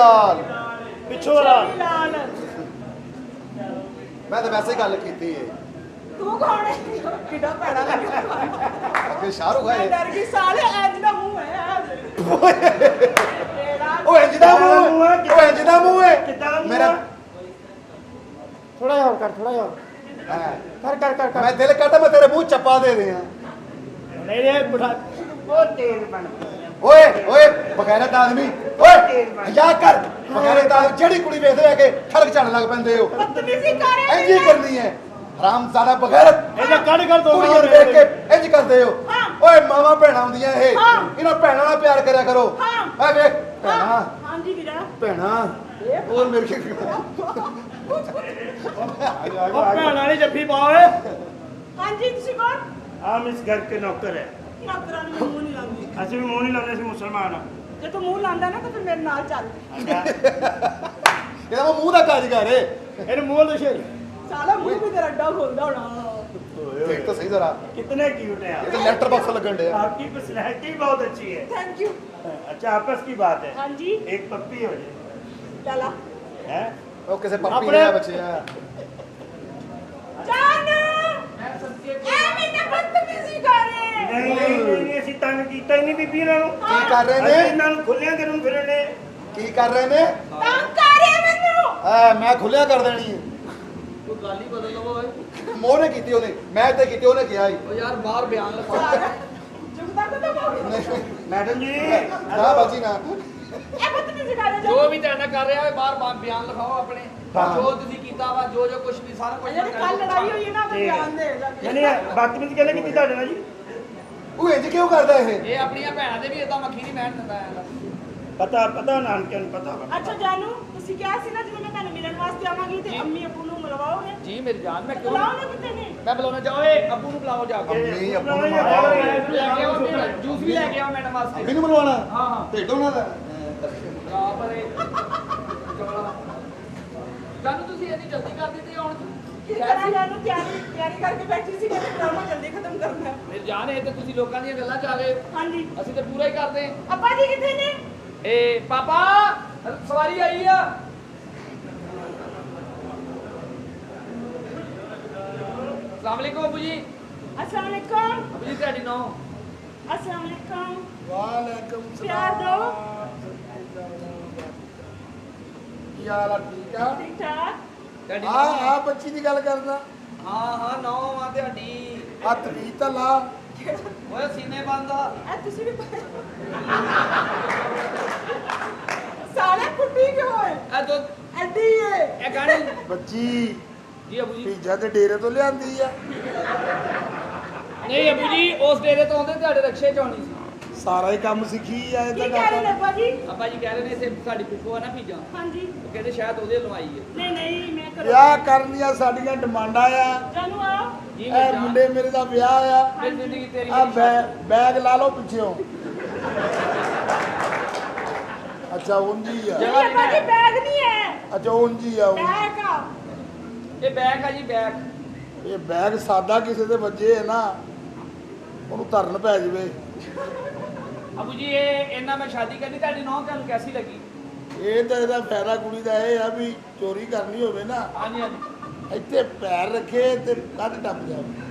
लाल पिछो लाल मैं तो वैसे गल की है तू कौन है किड़ा पैड़ा लगा अगे शाहरुख है डर गई साले इंज दा मुंह है ओ इंज दा मुंह है मेरा थोड़ा और कर थोड़ा और कर कर कर कर मैं दिल करता मैं तेरे मुंह चप्पा दे दियां नहीं रे बुढ़ा बहुत तेज बन ओए ओए बगैरत आदमी ओए या कर बगैरत आदमी जेड़ी कुड़ी वेखदे आ के ठड़क चढ़न लग पैंदे हो बदतमीजी कर रहे इंज ही करनी है हरामजादा बगैरत ਇਹਦਾ ਕੱਢ ਕਰ ਦੋ कुड़ियां देख के इंज करदे हो हाँ। ओए मावा भैणा हुंदियां ਇਹ ਇਹਨਾਂ ਭੈਣਾਂ ਨਾਲ ਪਿਆਰ ਕਰਿਆ ਕਰੋ हाँ। ਆ ਵੇਖ ਭੈਣਾ हां जी वीरा ਭੈਣਾ ਹੋਰ ਮੇਰੇ ਕੇ ਉਹ ਭੈਣ ਵਾਲੀ ਜੱਫੀ ਪਾ ਓਏ हां जी ਤੁਸੀਂ ਕੌਣ ਆਮ ਇਸ ਘਰ ਕੇ ਨੌਕਰ ਹੈ ਨੌਕਰਾਂ ਨੂੰ ਮੂੰਹ ਨਹੀਂ ਲਾਉਂਦੀ ਅਸੀਂ ਵੀ ਮੂੰਹ ਨਹੀਂ ਲਾਉਂਦੇ ਸੀ ਮੁਸਲਮਾਨ ਆ ਜੇ ਤੂੰ ਮੂੰਹ ਲਾਂਦਾ ਨਾ ਤਾਂ ਫਿਰ ਮੇਰੇ ਨਾਲ ਚੱਲ ਇਹਦਾ ਮੂੰਹ ਦਾ ਕਾਰੀਗਰ ਹੈ ਇਹਨੂੰ ਮੂੰਹ ਦੇ ਸ਼ੇਰ ਸਾਲਾ ਮੂੰਹ ਵੀ ਤੇਰਾ ਅੱਡਾ ਖੋਲਦਾ ਹੋਣਾ ਦੇਖ ਤਾਂ ਸਹੀ ਜ਼ਰਾ कितने क्यूट है ਇਹ ਤਾਂ ਲੈਟਰ ਬਾਕਸ ਲੱਗਣ ਡਿਆ आपकी पर्सनैलिटी बहुत अच्छी है ਥੈਂਕ ਯੂ अच्छा आपस की बात है हां जी एक पप्पी हो जाए ਲਾਲਾ है ਉਹ ਕਿਸੇ ਪੱਪੀ ਆਪਣੇ- ਦੇ ਬੱਚੇ ਆ ਜਾਨ ਐਵੇਂ ਤਾਂ ਬਦਤਮੀਜ਼ੀ ਕਰ ਰਹੇ नहीं नहीं नहीं ਅਸੀਂ ਤੰਗ ਕੀਤਾ ਹੀ ਨਹੀਂ ਬੀਬੀ ਇਹਨਾਂ ਨੂੰ ਕੀ ਕਰ ਰਹੇ ਅਸੀਂ ਨੇ ਇਹਨਾਂ ਨੂੰ ਖੁੱਲਿਆਂ ਕਰਨ ਫਿਰਨੇ ਕੀ ਕਰ ਰਹੇ ਨੇ ਤੰਗ ਕਰ ਰਹੇ ਮੈਨੂੰ ਮੈਂ ਖੁੱਲਿਆ ਕਰ ਦੇਣੀ ਹੈ ਕੋਈ ਗੱਲ ਹੀ ਬਦਲ ਲਵੋ ਓਏ ਮੋਹ ਨੇ ਕੀਤੀ ਉਹਨੇ ਮੈਂ ਤੇ ਕੀਤੀ ਉਹਨੇ ਕਿਹਾ ਹੀ ਓ ਯਾਰ ਬਾਹਰ ਬਿਆਨ ਲਿਖਾ ਜੁਗਦਾ ਕਦੋਂ ਬੋਲ ਮੈਡਮ ਜੀ ਨਾ ਬਾਜੀ ਨਾ ਇਹ ਬਦਤਮੀਜ਼ੀ ਕਰ ਰਹੇ ਜੋ ਵੀ ਤੁਹਾਡਾ ਕਰ ਰਿਹਾ ਓਏ ਬਾਹਰ ਬਿਆਨ ਲਿਖਾਓ ਆਪਣੇ ਹਾਂ। ਜੋ ਤੁਸੀਂ ਕੀਤਾ ਵਾ ਜੋ ਕੁਝ ਵੀ ਸਾਰਾ ਕੁਝ ਜਿਹੜੀ ਕੱਲ ਲੜਾਈ ਹੋਈ ਹੈ ਨਾ ਉਹ ਬਿਆਨ ਦੇ ਜਾ ਕੇ। ਨਹੀਂ ਬਦਤਮੀਜ਼ੀ ਕਿਹਨੇ ਕੀਤੀ ਤੁਹਾਡੇ ਨਾਲ ਜੀ ਉਹ ਇੰਜ ਕਿਉਂ ਕਰਦਾ ਇਹ ਇਹ ਆਪਣੀਆਂ ਭੈਣਾਂ ਦੇ ਵੀ ਇਦਾਂ ਮੱਖੀ ਨਹੀਂ ਬਹਿਣ ਦਿੰਦਾ ਐਂ ਪਤਾ ਨਾਮ ਕਿਉਂ ਨਹੀਂ ਪਤਾ ਵਾ ਅੱਛਾ ਜਾਨੂ ਤੁਸੀਂ ਕਿਹਾ ਸੀ ਨਾ ਜਦੋਂ ਮੈਂ ਤੁਹਾਨੂੰ ਮਿਲਣ ਵਾਸਤੇ ਆਵਾਂਗੀ ਤੇ ਅੰਮੀ ਅੱਬੂ ਨੂੰ ਮਿਲਵਾਓਗੇ ਜੀ ਮੇਰੀ ਜਾਨ ਮੈਂ ਕਿਉਂ ਬੁਲਾਓ ਨਾ ਕਿਤੇ ਨੇ ਮੈਂ ਬੁਲਾਉਣਾ ਚਾਹਾਂ ਓਏ ਅੱਬੂ ਨੂੰ ਬੁਲਾਓ ਜਾ ਕੇ ਅੰਮੀ ਅੱਬੂ ਨੂੰ ਲੈ ਕੇ ਆਓ ਜੂਸ ਵੀ ਲੈ ਕੇ ਆਓ ਮੈਡਮ ਵਾਸਤੇ ਮੈਨੂੰ ਮਿਲਵਾਉਣਾ ਹਾਂ ਹਾਂ ਢਿੱਡ ਉਹਨਾਂ ਦਾ ਬਰਾਬਰ ਜਾਨੂ ਤੁਸੀਂ ਇੰਨੀ ਜਲਦੀ ਕਰ ਦਿੱਤੀ ਹੁਣ ਕੀ ਕਰਾਂ ਜਾਨੂ ਤਿਆਰੀ ਕਰਕੇ ਬੈਠੀ ਸੀ ਕਿ ਡਰਾਮਾ ਜਲਦੀ ਖਤਮ ਕਰਨਾ ਹੈ। ਮੇਰੀ ਜਾਨ ਇਹ ਤੇ ਤੁਸੀਂ ਲੋਕਾਂ ਦੀਆਂ ਗੱਲਾਂ ਚ ਆ ਗਏ ਹਾਂਜੀ ਅਸੀਂ ਤੇ ਪੂਰਾ ਹੀ ਕਰਦੇ ਅੱਬਾ ਜੀ ਕਿੱਥੇ ਨੇ ਏ ਪਾਪਾ ਸਵਾਰੀ ਆਈ ਆ अस्सलाम वालेकुम अबू जी अस्सलाम वालेकुम अबू जी ਤੁਹਾਡੀ ਨੌ अस्सलाम वालेकुम ਵਾਲੇਕਮ प्यार दो ਕੀ ਹਾਲ ਆ ਠੀਕ ਆ ठीक ठाक ਤੁਹਾਡੀ ਆ ਆ ਬੱਚੀ ਦੀ ਗੱਲ ਕਰਦਾ ਹਾਂ ਹਾਂ ਨੌ ਆ ਤੁਹਾਡੀ ਹੱਥ ਵੀ ਤਾਂ ਲਾ ਓਏ ਸੀਨੇ ਬੰਦ ਆ ਇਹ ਤੁਸੀਂ ਵੀ ਸਾਲੇ ਕੁੱਟੀ ਕਿਉਂ ਹੈ ਇਹ ਦੋ ਐਡੀ ਹੈ ਇਹ ਗਾਣੇ ਬੱਚੀ ਜੀ ਅਬੂ ਜੀ ਪੀਜ਼ਾ ਤੇ ਡੇਰੇ ਤੋਂ ਲਿਆਂਦੀ ਆ ਨਹੀਂ ਅਬੂ ਜੀ ਉਸ ਡੇਰੇ ਤੋਂ ਆਉਂਦੇ ਤੁਹਾਡੇ ਰਕਸ਼ੇ ਚ ਆਉਣੀ ਸੀ ਸਾਰਾ ਹੀ ਕੰਮ ਸਿੱਖੀ ਆ ਕੀ ਕਹਿ ਰਹੇ ਨੇ ਅੱਬਾ ਜੀ ਅੱਬਾ ਜੀ ਕਹਿ ਰਹੇ ਨੇ ਇਸੇ ਸਾਡੀ ਫੁੱਫੋ ਆ ਨਾ ਪੀਜਾ ਹਾਂਜੀ ਉਹ ਕਹਿੰਦੇ ਸ਼ਾਇਦ ਉਹਦੇ ਲਵਾਈ ਹੈ ਨਹੀਂ ਮੈਂ ਕਰੋ ਵਿਆਹ ਕਰਨ ਦੀਆਂ ਸਾਡੀਆਂ ਡਿਮਾਂਡਾਂ ਆ ਜਾਨੂ ਆ ਜੀ ਇਹ ਮੇਰੀ ਮੁੰਡੇ ਮੇਰੇ ਦਾ ਵਿਆਹ ਆ ਮੇਰੀ ਜ਼ਿੰਦਗੀ ਤੇਰੀ ਆ ਬੈਗ ਲਾ ਲਓ ਪਿੱਛੇੋਂ ਅੱਛਾ ਉਂਜੀ ਆ ਨਹੀਂ ਅੱਬਾ ਜੀ ਬੈਗ ਨਹੀਂ ਹੈ ਅੱਛਾ ਉਂਜੀ ਆ ਉਂਝ। ਬੈਗ ਆ ਇਹ ਬੈਗ ਆ ਜੀ ਬੈਗ ਇਹ ਬੈਗ ਸਾਦਾ ਕਿਸੇ ਦੇ ਵੱਜੇ ਹੈ ਨਾ ਉਹਨੂੰ ਧਰਨ ਪੈ ਜਵੇ ਅਬੂ ਜੀ ਇਹ ਇਹਨਾਂ ਮੈਂ ਸ਼ਾਦੀ ਕਰਨੀ ਤੁਹਾਡੀ ਨੌ ਤੁਹਾਨੂੰ ਕੈਸੀ ਲੱਗੀ ਇਹ ਤਾਂ ਇਹਦਾ ਫਾਇਦਾ ਕੁੜੀ ਦਾ ਇਹ ਆ ਵੀ ਚੋਰੀ ਕਰਨੀ ਹੋਵੇ ਨਾ ਹਾਂਜੀ ਹਾਂਜੀ ਇੱਥੇ ਪੈਰ ਰੱਖੇ ਤੇ ਕੱਢ ਟੱਪ ਜਾਵੇ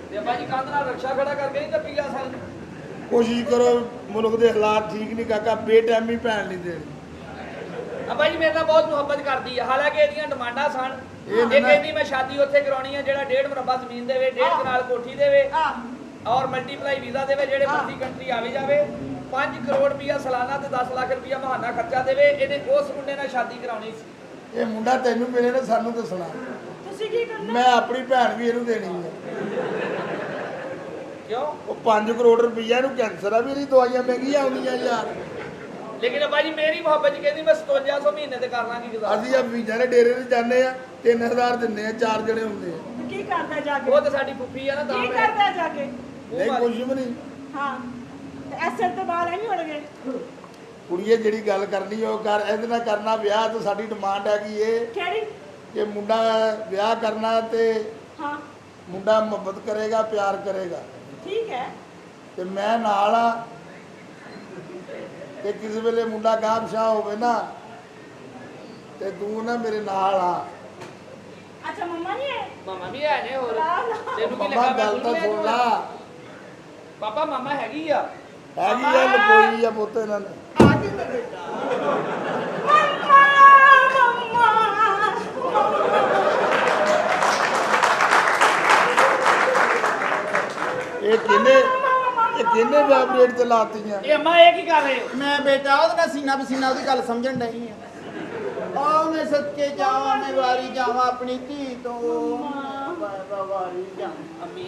ਤੇ ਅੱਬਾ ਜੀ ਕੰਧ ਨਾਲ ਰਕਸ਼ਾ ਖੜਾ ਕਰਕੇ ਨਹੀਂ ਟੱਪੀ ਜਾ ਸਕਦੀ ਕੋਸ਼ਿਸ਼ ਕਰੋ ਮੁਲਕ ਦੇ ਹਾਲਾਤ ਠੀਕ ਨਹੀਂ ਕਾਕਾ ਬੇਟਾਈਮੀ ਭੈਣ ਨਹੀਂ ਦੇਣੀ ਅੱਬਾ ਜੀ ਮੇਰੇ ਨਾਲ ਬਹੁਤ ਮੁਹੱਬਤ ਕਰਦੀ ਆ ਹਾਲਾਂਕਿ ਇਹਦੀਆਂ ਡਿਮਾਂਡਾਂ ਸਨ ਇਹ ਇਹ ਨਾ- ਕਹਿੰਦੀ ਮੈਂ ਸ਼ਾਦੀ ਉੱਥੇ ਕਰਾਉਣੀ ਆ ਜਿਹੜਾ 1.5 ਮਰਬਾ ਜ਼ਮੀਨ ਦੇਵੇ 1.5 ਕਨਾਲ ਕੋਠੀ ਦੇਵੇ ਆ ਔਰ ਮਲਟੀਪਲਾਈ ਵੀਜ਼ਾ ਦੇਵੇ ਜਿਹੜੇ ਮਰਜ਼ੀ ਕੰਟਰੀ ਆਵੇ ਜਾਵੇ 5 ਕਰੋੜ ਰੁਪਇਆ ਸਾਲਾਨਾ ਤੇ 10 ਲੱਖ ਰੁਪਇਆ ਮਹੀਨਾ ਖਰਚਾ ਦੇਵੇ ਇਹਨੇ ਉਸ ਮੁੰਡੇ ਨਾਲ ਸ਼ਾਦੀ ਕਰਾਉਣੀ ਸੀ ਇਹ ਮੁੰਡਾ ਤੈਨੂੰ ਮਿਲੇ ਨੇ ਸਾਨੂੰ ਦੱਸਣਾ ਤੁਸੀਂ ਕੀ ਕਰਨਾ ਮੈਂ ਆਪਣੀ ਭੈਣ ਵੀ ਇਹਨੂੰ ਦੇਣੀ ਹੈ ਕਿਉਂ ਉਹ 5 ਕਰੋੜ ਰੁਪਈਆ ਨੂੰ ਕੈਂਸਰ ਆ ਵੀ ਇਹਦੀ ਦਵਾਈਆਂ ਮਹਿੰਗੀਆਂ ਆਉਂਦੀਆਂ ਯਾਰ ਲੇਕਿਨ ਅੱਬਾ ਜੀ ਮੇਰੀ ਮੁਹੱਬਤ ਚ ਕਹਿੰਦੀ ਮੈਂ 5700 ਮਹੀਨੇ ਤੇ ਕਰ ਲਾਂਗੀ ਗੁਜ਼ਾਰਾ ਅਸੀਂ ਆ ਵੀਜ਼ਾ ਦੇ ਡੇਰੇ ਤੇ ਜਾਂਦੇ ਆ 3000 ਦਿੰਦੇ ਆ 4 ਜਣੇ ਹੁੰਦੇ ਆ ਕੀ ਕਰਦਾ ਜਾ ਕੇ ਉਹ ਤੇ ਸਾਡੀ ਫੁੱਫੀ ਆ ਨਾ ਤਾਂ ਕੀ ਮੈਂ ਕਰਦਾ ਜਾ ਕੇ ਨਹੀਂ ਕੁਝ ਵੀ ਨਹੀਂ ਹਾਂ ਤੇ ਐਸੇ ਤੇ ਬਾਲ ਐਵੇਂ ਹੋਣਗੇ ਕੁੜੀਏ ਜਿਹੜੀ ਗੱਲ ਕਰਨੀ ਉਹ ਕਰ ਇਹਦੇ ਨਾਲ ਕਰਨਾ ਵਿਆਹ ਤੇ ਸਾਡੀ ਡਿਮਾਂਡ ਹੈਗੀ ਏ ਕਿਹੜੀ ਕਿ ਮੁੰਡਾ ਵਿਆਹ ਕਰਨਾ ਤੇ ਹਾਂ ਮੁੰਡਾ ਮੁਹੱਬਤ ਕਰੇਗਾ ਪਿਆਰ ਕਰੇਗਾ ਠੀਕ ਹੈ ਤੇ ਮੈਂ ਨਾਲ ਆ ਤੇ ਕਿਸੇ ਵੇਲੇ ਮੁੰਡਾ ਗਾਮਸ਼ਾ ਹੋਵੇ ਨਾ ਤੇ ਤੂੰ ਨਾ ਮੇਰੇ ਨਾਲ ਆ। ਅੱਛਾ ਮੰਮਾ ਨਹੀਂ ਹੈ ਮਾਮਾ ਵੀ ਹੈ ਨੇ ਹੋਰ ਤੈਨੂੰ ਕੀ ਮੰਮਾ ਲੱਗਾ ਗੱਲ ਤਾਂ ਸੁਣ ਲਾ। ਪਾਪਾ ਮਾਮਾ ਹੈਗੀ ਆ ਹੈਗੀ ਆ ਲਕੋਈ ਆ ਪੁੱਤ ਇਹਨਾਂ ਨੇ। ਇਹ ਕਿੰਨੇ ਵਾਈਬ੍ਰੇਟ ਤੇ ਲਾਤੀਆਂ। ਇਹ ਅੰਮਾ ਇਹ ਕੀ ਕਰ ਰਹੇ ਹੋ ਮੈਂ ਬੇਟਾ ਉਹਦੇ ਨਾਲ ਸੀਨਾ ਪਸੀਨਾ ਉਹਦੀ ਗੱਲ ਸਮਝਣ ਡਈ ਆ। ਉਹ ਮੈਂ ਸਦਕੇ ਜਾਵਾਂ ਮੈਂ ਵਾਰੀ ਜਾਵਾਂ ਆਪਣੀ ਧੀ ਤੋਂ ਵਾਰੀ ਜਾਵਾਂ ਅੰਮੀ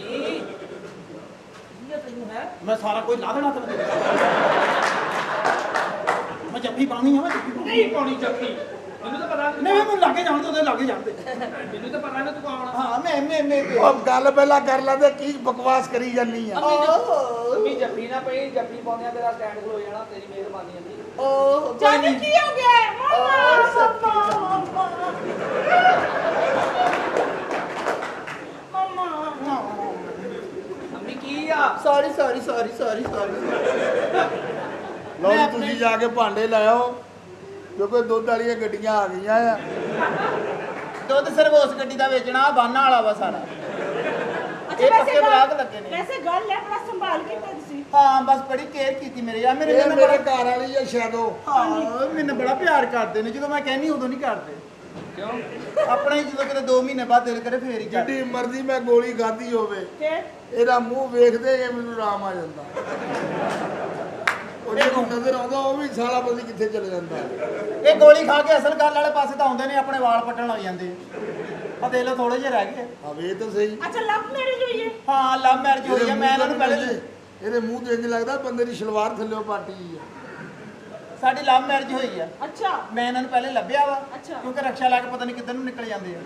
ਇਹ ਤੈਨੂੰ ਹੈ ਮੈਂ ਸਾਰਾ ਕੁਝ ਲਾ ਦੇਣਾ ਤੈਨੂੰ ਮੈਂ ਜੱਫੀ ਪਾਉਣੀ ਆ ਮੈਂ ਜੱਫੀ ਪਾਉਣੀ ਨਹੀਂ ਪਾਉਣੀ ਜੱਫੀ ਮੈਨੂੰ ਤਾਂ ਪਤਾ ਨਹੀਂ ਮੈਨੂੰ ਲਾਗੇ ਜਾਣ ਦੇ ਉਹਦੇ ਲਾਗੇ ਜਾਣ ਦੇ ਮੈਨੂੰ ਤਾਂ ਪਤਾ ਨਾ ਤੂੰ ਕੌਣ ਆ ਹਾਂ ਮੈਂ ਉਹ ਗੱਲ ਪਹਿਲਾਂ ਕਰ ਲੈਂਦੇ ਕੀ ਬਕਵਾਸ ਕਰੀ ਜਾਨੀ ਆ। ਅੰਮੀ ਜੱਫੀ ਨਾ ਪਈ ਜੱਫੀ ਪਾਉਂਦਿਆਂ ਤੇਰਾ ਸਟੈਂਡ ਖਲੋ ਜਾਣਾ ਤੇਰੀ ਮਿਹਰਬਾਨੀ ਅੰਮੀ ਓ ਜਾਨੀ ਕੀ ਹੋ ਗਿਆ ਹੈ? ਮੰਮਾ ਅੰਮੀ ਕੀ ਆ ਸੌਰੀ ਲਓ ਜੀ ਤੁਸੀਂ ਜਾ ਕੇ ਭਾਂਡੇ ਲੈ ਆਓ ਕਿਉਂਕਿ ਦੁੱਧ ਵਾਲੀਆਂ ਗੱਡੀਆਂ ਆ ਗਈਆਂ ਆ। ਦੁੱਧ ਸਿਰਫ ਉਸ ਗੱਡੀ ਦਾ ਵੇਚਣਾ ਬਾਨਾ ਵਾਲਾ ਵਾ ਸਾਰਾ। ਅੱਛਾ ਇਹ ਪੱਕੇ ਬਲਾਕ ਲੱਗੇ ਨੇ। ਵੈਸੇ ਗੱਲ ਹੈ ਬੜਾ ਸੰਭਾਲ ਕੇ ਕਰ ਤੁਸੀਂ ਹਾਂ ਬਸ ਬੜੀ ਕੇਅਰ ਕੀਤੀ ਮੇਰੇ ਯਾਰ ਮੇਰੇ ਇਹ ਨਾਲ ਮੇਰੇ ਘਰ ਵਾਲੀ ਆ ਸ਼ੈਡੋ। ਹਾਂ ਮੈਨੂੰ ਬੜਾ ਪਿਆਰ ਕਰਦੇ ਨੇ ਜਦੋਂ ਮੈਂ ਕਹਿੰਨੀ ਉਦੋਂ ਨਹੀਂ ਕਰਦੇ ਕਿਉਂ ਆਪਣਾ ਹੀ ਜਦੋਂ ਕਿਤੇ 2 ਮਹੀਨੇ ਬਾਅਦ ਦਿਲ ਕਰੇ ਫੇਰ ਹੀ ਕਰਦੇ। ਜਿੱਡੀ ਮਰਜ਼ੀ ਮੈਂ ਗੋਲੀ ਖਾਧੀ ਹੋਵੇ ਫਿਰ ਇਹਦਾ ਮੂੰਹ ਵੇਖਦੇ ਹੀ ਮੈਨੂੰ ਆਰਾਮ ਆ ਜਾਂਦਾ। ਉਹ ਜਦੋਂ ਨਜ਼ਰ ਆਉਂਦਾ ਉਹ ਵੀ ਸਾਲਾ ਪਤਾ ਕਿੱਥੇ ਚਲੇ ਜਾਂਦਾ। ਇਹ ਗੋਲੀ ਖਾ ਕੇ ਅਸਲ ਗੱਲ ਵਾਲੇ ਪਾਸੇ ਤਾਂ ਆਉਂਦੇ ਨੇ ਆਪਣੇ ਵਾਲ ਪੱਟਣ ਲੱਗ ਜਾਂਦੇ ਆ ਦੇ ਲੋ ਥੋੜੇ ਜਿਹੇ ਰਹਿ ਗਏ। ਆ ਵੇ ਤਾਂ ਸਹੀ। ਅੱਛਾ ਲਵ ਮੈਰਿਜ ਹੋਈ ਹੈ ਹਾਂ ਲਵ ਮੈਰਿਜ ਹੋਈ ਹੈ ਮੈਂ ਇਹਨਾਂ ਨੂੰ ਪਹਿਲੇ ਇਹਦੇ ਮੂੰਹ ਤੇ ਇੰਜ ਲੱਗਦਾ ਬੰਦੇ ਦੀ ਸ਼ਲਵਾਰ ਥੱਲੇੋਂ ਪਾਟੀ ਆ। ਸਾਡੀ ਲਵ ਮੈਰਿਜ ਹੋਈ ਆ। ਅੱਛਾ ਮੈਂ ਇਹਨਾਂ ਨੂੰ ਪਹਿਲੇ ਲੱਭਿਆ ਵਾ ਅੱਛਾ। ਕਿਉਂਕਿ ਰਕਸ਼ਾ ਲਾ ਕੇ ਪਤਾ ਨਹੀਂ ਕਿੱਧਰ ਨੂੰ ਨਿਕਲ ਜਾਂਦੇ ਆ।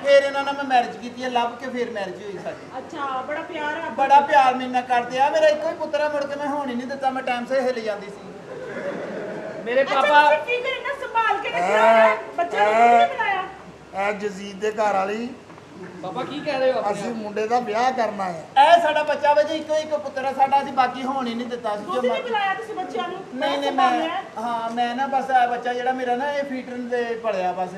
ਫਿਰ ਇਹਨਾਂ ਨਾਲ ਮੈਂ ਮੈਰਿਜ ਕੀਤੀ ਹੈ ਲੱਭ ਕੇ ਫਿਰ ਮੈਰਿਜ ਹੋਈ ਸਾਡੀ। ਅੱਛਾ ਬੜਾ ਪਿਆਰ ਆ ਬੜਾ ਪਿਆਰ ਮੇਰੇ ਨਾਲ ਕਰਦੇ ਆ। ਮੇਰਾ ਇੱਕੋ ਹੀ ਪੁੱਤਰ ਆ ਮੁੜ ਕੇ ਮੈਂ ਹੋਣ ਹੀ ਨਹੀਂ ਦਿੱਤਾ। ਮੈਂ ਟਾਈਮ ਸਿਰ ਹਿੱਲ ਜਾਂਦੀ ਸੀ। ਮੇਰੇ ਅੱਛਾ ਪਾਪਾ ਤੁਸੀਂ ਫਿਕਰ ਇਹਨਾਂ ਸੰਭਾਲ ਕੇ ਰੱਖਿਆ ਹੈ ਬੱਚਾ ਨੂੰ ਕਿਹਨੇ ਬਣਾਇਆ ਐ ਜਜ਼ੀਦ ਦੇ ਘਰ ਵਾਲੀ ਪਾਪਾ ਕੀ ਕਹਿ ਰਹੇ ਹੋ ਆਪਣੇ ਅਸੀਂ ਆਪ? ਮੁੰਡੇ ਦਾ ਵਿਆਹ ਕਰਨਾ ਹੈ। ਇਹ ਸਾਡਾ ਬੱਚਾ ਵਾ ਜੀ ਇੱਕੋ ਇੱਕ ਪੁੱਤਰ ਆ ਸਾਡਾ। ਅਸੀਂ ਬਾਕੀ ਹੋਣ ਹੀ ਨਹੀਂ ਦਿੱਤਾ ਸੀ। ਤੁਸੀਂ ਨਹੀਂ ਬੁਲਾਇਆ ਤੁਸੀਂ ਬੱਚਿਆਂ ਨੂੰ ਨਹੀਂ ਨਹੀਂ ਮੈਂ ਹਾਂ ਮੈਂ ਨਾ ਬਸ ਇਹ ਬੱਚਾ ਜਿਹੜਾ ਮੇਰਾ ਨਾ ਇਹ ਫੀਟਰ ਦੇ ਪਲਿਆ ਬਸ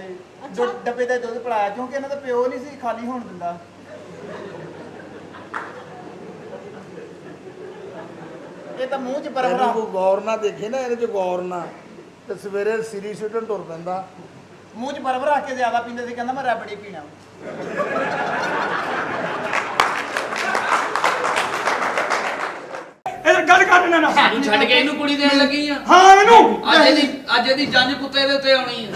ਅੱਛਾ। ਡੱਬੇ ਦਾ ਦੁੱਧ ਪਲਾਇਆ ਕਿਉਂਕਿ ਇਹਨਾਂ ਦਾ ਪਿਓ ਨਹੀਂ ਸੀ ਖਾਲੀ ਹੋਣ ਦਿੰਦਾ। ਇਹ ਤਾਂ ਮੂੰਹ 'ਚ ਬਰਫ ਇਹਨੂੰ ਰੱਖ ਕੋਈ ਗੌਰ ਨਾ ਦੇਖੇ ਨਾ ਇਹਦੇ 'ਚ ਗੌਰ ਨਾ ਤੇ ਸਵੇਰੇ ਸਿਰੀ ਸੁੱਟਣ ਤੁਰ ਪੈਂਦਾ। ਮੂੰਹ 'ਚ ਬਰਫ ਰੱਖ ਕੇ ਜ਼ਿਆਦਾ ਪੀਂਦੇ ਸੀ ਕਹਿੰਦਾ ਮੈਂ ਰਬੜੀ ਪੀਣਾ। ਇਹ ਗੱਲ ਕਰ ਨਾ ਸਾਨੂੰ ਛੱਡ ਕੇ ਇਹਨੂੰ ਕੁੜੀ ਦੇਣ ਲੱਗੀ ਆ ਹਾਂ ਇਹਨੂੰ ਅੱਜ ਇਹਦੀ ਜੰਜ ਕੁੱਤੇ ਦੇ ਉੱਤੇ ਆਉਣੀ ਆ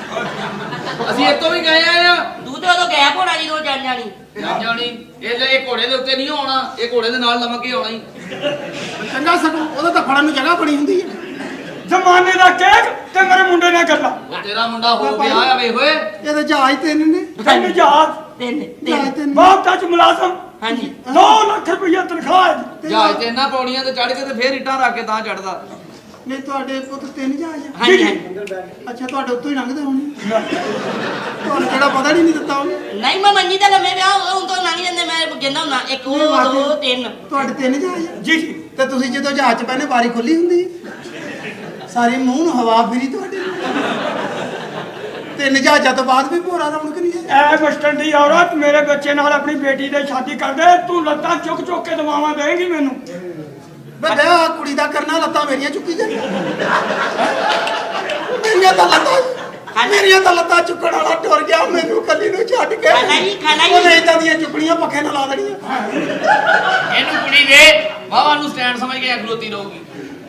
ਅਸੀਂ ਇਹ ਤੋਂ ਵੀ ਗਏ ਆ ਤੂੰ ਤੇ ਉਦੋਂ ਗੈਪ ਹੋਣਾ ਜਦੋਂ ਜਾਣ ਜਾਣੀ ਜਾਣੀ ਇਹ ਘੋੜੇ ਦੇ ਉੱਤੇ ਨਹੀਂ ਆਉਣਾ ਇਹ ਘੋੜੇ ਦੇ ਨਾਲ ਲਮਕ ਕੇ ਆਉਣਾ ਹੀ ਚੰਗਾ ਸਗੋਂ ਉਹਦਾ ਤਾਂ ਫੜਨ ਨੂੰ ਜਗ੍ਹਾ ਬਣੀ ਹੁੰਦੀ ਹੈ। ਜ਼ਮਾਨੇ ਦਾ ਕੇਕ ਤੇ ਮੇਰੇ ਮੁੰਡੇ ਨੇ ਗੱਲਾਂ ਉਹ ਤੇਰਾ ਮੁੰਡਾ ਹੋ ਗਿਆ ਆ ਵੇ ਹੋਏ ਇਹਦੇ ਜਹਾਜ਼ 3 ਨੇ ਤਿੰਨ ਜਹਾਜ਼ ਤਿੰਨ ਜਹਾਜ਼ 3 ਬਹੁਤ ਟੱਚ ਮੁਲਾਜ਼ਮ ਹਾਂਜੀ 2 ਲੱਖ ਰੁਪਈਆ ਤਨਖਾਹ ਹੈ। ਜਹਾਜ਼ ਤੇ ਇਹਨਾਂ ਪੌੜੀਆਂ ਤੇ ਚੜ ਕੇ ਤੇ ਫੇਰ ਇੱਟਾਂ ਰੱਖ ਕੇ ਤਾਂ ਚੜਦਾ ਨਹੀਂ ਤੁਹਾਡੇ ਪੁੱਤ 3 ਜਹਾਜ਼ ਆ? ਹਾਂਜੀ ਹਾਂਜੀ ਅੱਛਾ ਤੁਹਾਡੇ ਉੱਤੋਂ ਹੀ ਲੰਘਦੇ ਹੋਣੇ ਤੁਹਾਨੂੰ ਕਿਹੜਾ ਪਤਾ ਨਹੀਂ ਦਿੱਤਾ ਉਹਨੇ। ਨਹੀਂ ਮੈਂ ਮੰਨੀ ਤਾਂ ਲੰਮੇ ਵਿਆਹ ਹੁਣ ਤੋਂ ਲੰਘ ਜਾਂਦੇ ਮੈਂ ਕਹਿੰਦਾ ਹੁੰਦਾ 1 2 3 ਤੁਹਾਡੇ 3 ਜਹਾਜ਼ ਆ? ਜੀ ਜੀ ਤੇ ਤੁਸੀਂ ਜਦੋਂ ਜਹਾਜ਼ 'ਚ ਪਹਿਲੇ ਬਾਰੀ ਖੁੱਲੀ ਹੁੰਦੀ ਸਾਰੀ ਮੂੰਹ ਨੂੰ ਹਵਾ ਫਿਰੀ ਤੁਹਾਡੇ 3 ਜਹਾਜ਼ਾਂ ਤੋਂ ਬਾਅਦ ਵੀ ਭੋਰਾ ਰੌਣਕ ਨਹੀਂ ਹੈ। ਐ ਬਸਟਨ ਦੀ ਔਰਤ ਮੇਰੇ ਬੱਚੇ ਨਾਲ ਆਪਣੀ ਬੇਟੀ ਦੇ ਸ਼ਾਦੀ ਕਰ ਦੇ ਤੂੰ ਲੱਤਾਂ ਚੁੱਕ ਚੁੱਕ ਕੇ ਦਵਾਵਾਂ ਦੇਂਗੀ ਮੈਨੂੰ। ਮੈਂ ਵਿਆਹ ਕੁੜੀ ਦਾ ਕਰਨਾ ਲੱਤਾਂ ਮੇਰੀਆਂ ਚੁੱਕੀ ਜਾਂਦੀ ਮੇਰੀਆਂ ਤਾਂ ਲੱਤਾਂ ਚੁੱਕਣ ਵਾਲਾ ਟੁਰ ਗਿਆ ਮੈਨੂੰ ਕੱਲੀ ਨੂੰ ਛੱਡ ਕੇ ਖਾਣਾ ਜੀ। ਉਹਨੇ ਇਦਾਂ ਦੀਆਂ ਚੁੱਕਣੀਆਂ ਪੱਖੇ ਨਾਲ ਲਾ ਦੇਣੀਆਂ। ਇਹਨੂੰ ਕੁੜੀ ਦੇ ਵਾਵਾ ਨੂੰ ਸਟੈਂਡ ਸਮਝ ਕੇ ਖਲੋਤੀ ਰਹੂਗੀ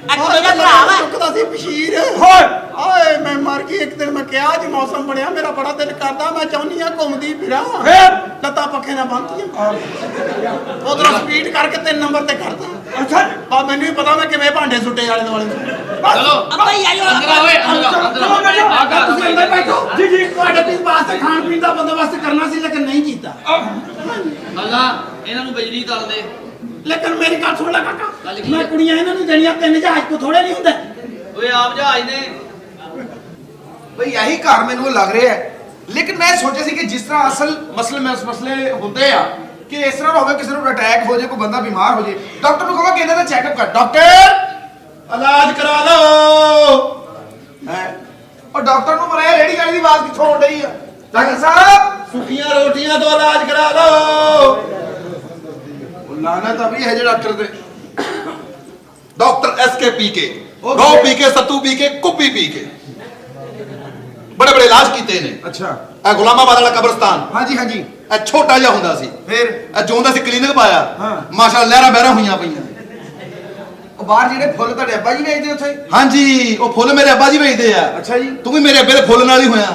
ਅੱਛਾ ਮੇਰਾ ਭਰਾ ਵਾ ਚੁੱਕਦਾ ਸੀ ਬਸ਼ੀਰ ਹੋਏ ਆਏ ਮੈਂ ਮਰ ਗਈ ਇੱਕ ਦਿਨ ਮੈਂ ਕਿਹਾ ਜੀ ਮੌਸਮ ਬਣਿਆ ਮੇਰਾ ਬੜਾ ਦਿਲ ਕਰਦਾ ਮੈਂ ਚਾਹੁੰਦੀ ਆ ਘੁੰਮਦੀ ਫਿਰਾਂ ਫੇਰ ਲੱਤਾਂ ਪੱਖੇ ਨਾਲ ਬੰਨ੍ਹਤੀਆਂ ਉਧਰੋਂ ਸਪੀਡ ਕਰਕੇ 3 ਨੰਬਰ ਤੇ ਕਰਦਾ। ਅੱਛਾ ਆ ਮੈਨੂੰ ਵੀ ਪਤਾ ਮੈਂ ਕਿਵੇਂ ਭਾਂਡੇ ਸੁੱਟੇ ਆਲੇ ਦੁਆਲੇ ਚਲੋ ਅੱਬਾ ਹੀ ਆਇਓ ਅੰਦਰ ਆ ਓਏ ਅੰਦਰ ਆ ਆਗਾ ਤੁਸੀਂ ਅੰਦਰ ਬੈਠੋ ਜੀ ਜੀ ਤੁਹਾਡੇ ਵੀ ਵਾਸਤੇ ਖਾਣ ਪੀਣ ਦਾ ਬੰਦੋਬਸਤ ਕਰਨਾ ਸੀ ਲੇਕਿਨ ਨਹੀਂ ਕੀਤਾ। ਅੱਲਾ ਇਹਨਾਂ ਨੂੰ ਬਿਜਲੀ ਤਲ ਦੇ ਲੇਕਿਨ ਮੇਰੀ ਗੱਲ ਸੁਣ ਲੈ ਕਾਕਾ ਗੱਲ ਕੀ ਮੈਂ ਹੈ? ਕੁੜੀਆਂ ਇਹਨਾਂ ਨੂੰ ਦੇਣੀਆਂ 3 ਜਹਾਜ਼ ਕੋ ਥੋੜੇ ਨਹੀਂ ਹੁੰਦੇ। ਓਏ ਆਪ ਜਹਾਜ਼ ਨੇ ਬਈ ਇਹੀ ਘਰ ਮੈਨੂੰ ਲੱਗ ਰਿਹਾ ਹੈ ਲੇਕਿਨ ਮੈਂ ਸੋਚਿਆ ਸੀ ਕਿ ਜਿਸ ਤਰ੍ਹਾਂ ਅਸਲ ਮਸਲੇ ਹੁੰਦੇ ਆ ਕਿ ਇਸ ਤਰ੍ਹਾਂ ਨਾ ਹੋਵੇ ਕਿਸੇ ਨੂੰ ਅਟੈਕ ਹੋ ਜਾਏ ਕੋਈ ਬੰਦਾ ਬਿਮਾਰ ਹੋ ਜਾਏ ਡਾਕਟਰ ਨੂੰ ਕਹੋ ਕਿ ਇਹਨਾਂ ਦਾ ਚੈੱਕਅਪ ਕਰ ਡਾਕਟਰ ਇਲਾਜ ਕਰਾ ਲਓ। ਹੈ ਉਹ ਡਾਕਟਰ ਨੂੰ ਬੁਲਾਇਆ, ਰੇੜੀ ਵਾਲੀ ਦੀ ਆਵਾਜ਼ ਕਿੱਥੋਂ ਆਉਣ ਡਈ ਆ? ਡਾਕਟਰ ਸਾਹਿਬ ਸੁੱਕੀਆਂ ਰੋਟੀਆਂ ਤੋਂ ਇਲਾਜ ਕਰਾ ਲਓ। ਉਹ ਲਾਣਾ ਤਾਂ ਵੀ ਹੈ ਜੇ ਡਾਕਟਰ ਤੇ। डॉक्टर एसके पीके ओके। गौ पीके सत्तू पीके कुप्पी पीके बड़े बड़े इलाज किए ने ਅੱਛਾ ए गुलामाबाद वाला कब्रिस्तान ਹਾਂਜੀ ਹਾਂਜੀ ए छोटा जिहा हुंदा सी ਫਿਰ ए जोंदा सी क्लिनिक पाया हाँ। माशाअल्लाह लहरा बहरा हुईयां पईयां ਉਹ ਬਾਹਰ ਜਿਹੜੇ ਫੁੱਲ ਤੁਹਾਡੇ ਅੱਬਾ ਜੀ ਵੇਚਦੇ ਉੱਥੇ? हाँ जी ओ फुੱਲ मेरे अब्बा जी भेजदे आ ਅੱਛਾ ਜੀ तू भी मेरे अब्बे दे फुੱਲ नाल ही होया